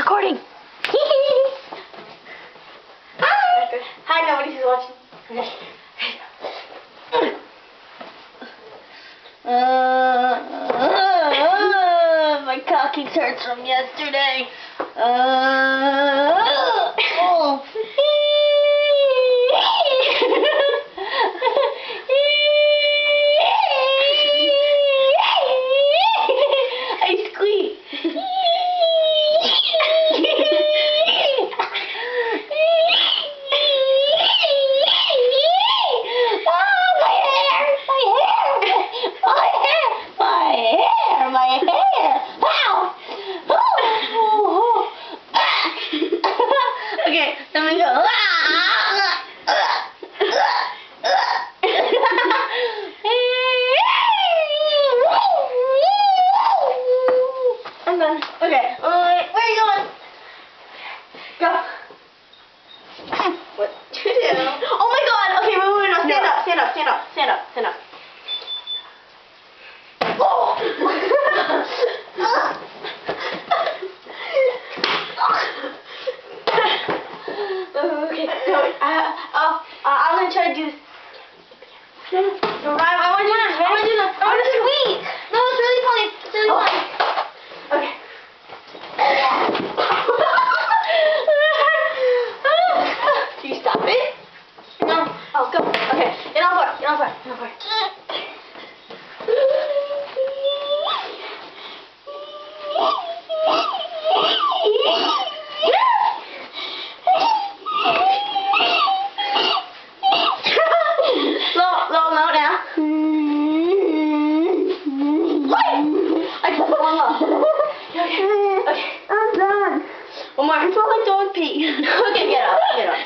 recording. Hi. Hi, nobody's watching. My coccyx hurts from yesterday. I squeak. My hair! Ow! Okay, let me go. I'm done. Okay, where are you going? Go. What? Oh my god! Okay, wait, no. Stand up, stand up, stand up, stand up, stand up. Okay, no, I'm gonna try to do this. No, I want to squeak. No, it's really funny. It's really funny. Okay. Can you stop it? No. Oh, go. Okay. Get on board. Get on board. Get on board. Low now. I just swung up. Okay. I'm done. One more. I feel like dog pee. Okay, get up. Get up.